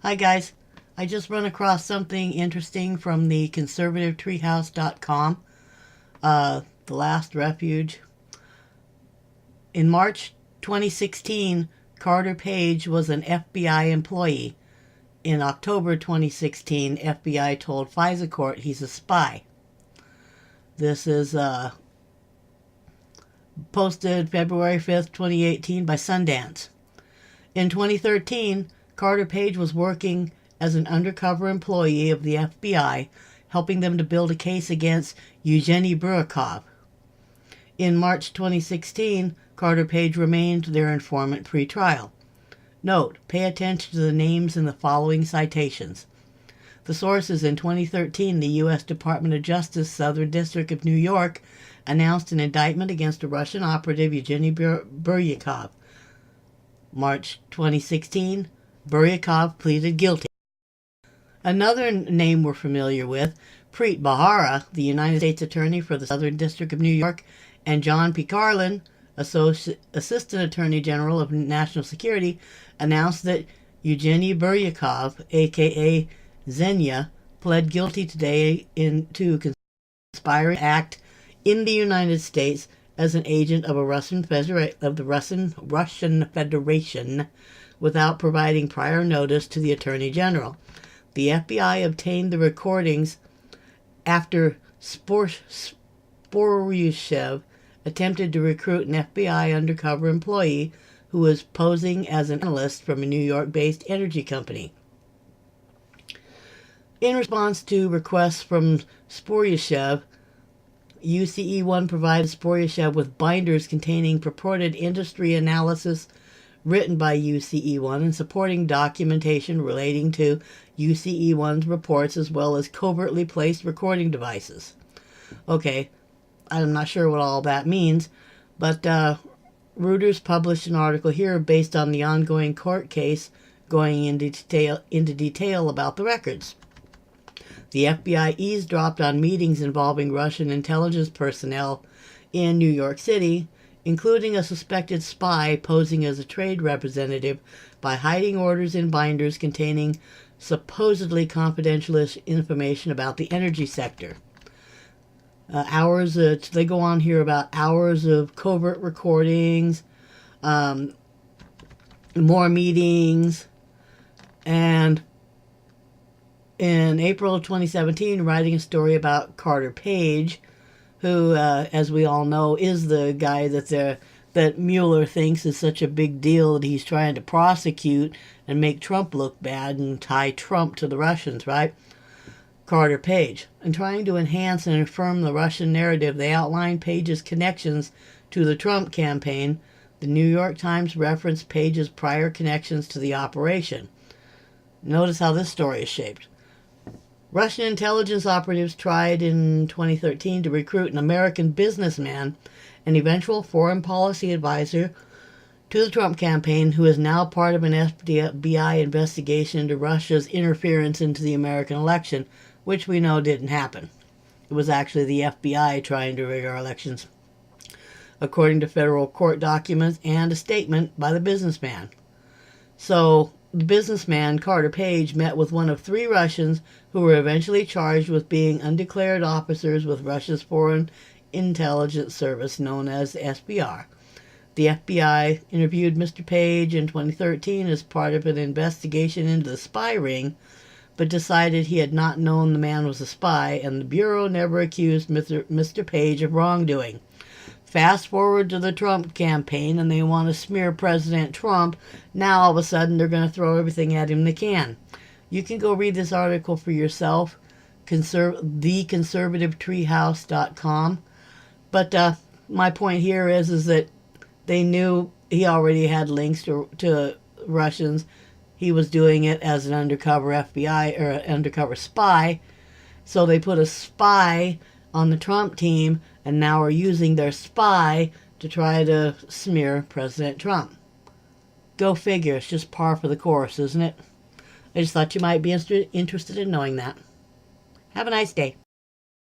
Hi guys, I just run across something interesting from the conservativetreehouse.com, the last refuge. In March 2016, Carter Page was an FBI employee. In October 2016, FBI told FISA court he's a spy. This is posted February 5th, 2018 by Sundance. In 2013, Carter Page was working as an undercover employee of the FBI, helping them to build a case against Yevgeny Buryakov. In March 2016, Carter Page remained their informant pre-trial. Note, pay attention to the names in the following citations. The sources: in 2013, the U.S. Department of Justice, Southern District of New York, announced an indictment against a Russian operative, Yevgeny Buryakov. March 2016, Buryakov pleaded guilty. Another name we're familiar with, Preet Bharara, the United States Attorney for the Southern District of New York, and John P. Carlin, Assistant Attorney General of National Security, announced that Yevgeny Buryakov, a.k.a. Xenia, pled guilty today to conspiring to act in the United States as an agent of the Russian Federation without providing prior notice to the Attorney General. The FBI obtained the recordings after Sporyushev attempted to recruit an FBI undercover employee who was posing as an analyst from a New York-based energy company. In response to requests from Sporyushev, UCE1 provided Sporyushev with binders containing purported industry analysis written by UCE1 and supporting documentation relating to UCE1's reports, as well as covertly placed recording devices. Okay, I'm not sure what all that means, but Reuters published an article here based on the ongoing court case, going into detail about the records. The FBI eavesdropped on meetings involving Russian intelligence personnel in New York City, including a suspected spy posing as a trade representative, by hiding orders in binders containing supposedly confidential information about the energy sector. They go on here about hours of covert recordings, more meetings, and in April of 2017, writing a story about Carter Page, who, as we all know, is the guy that Mueller thinks is such a big deal that he's trying to prosecute and make Trump look bad and tie Trump to the Russians, right? Carter Page. In trying to enhance and affirm the Russian narrative, they outlined Page's connections to the Trump campaign. The New York Times referenced Page's prior connections to the operation. Notice how this story is shaped. Russian intelligence operatives tried in 2013 to recruit an American businessman, an eventual foreign policy advisor to the Trump campaign, who is now part of an FBI investigation into Russia's interference into the American election, which we know didn't happen. It was actually the FBI trying to rig our elections, according to federal court documents and a statement by the businessman. So, the businessman, Carter Page, met with one of 3 Russians who were eventually charged with being undeclared officers with Russia's Foreign Intelligence Service, known as SBR. The FBI interviewed Mr. Page in 2013 as part of an investigation into the spy ring, but decided he had not known the man was a spy, and the Bureau never accused Mr. Page of wrongdoing. Fast forward to the Trump campaign, and they want to smear President Trump. Now, all of a sudden, they're going to throw everything at him they can. You can go read this article for yourself, theconservativetreehouse.com. But my point here is that they knew he already had links to Russians. He was doing it as an undercover FBI or an undercover spy. So they put a spy on the Trump team, and now are using their spy to try to smear President Trump. Go figure. It's just par for the course, isn't it? I just thought you might be interested in knowing that. Have a nice day.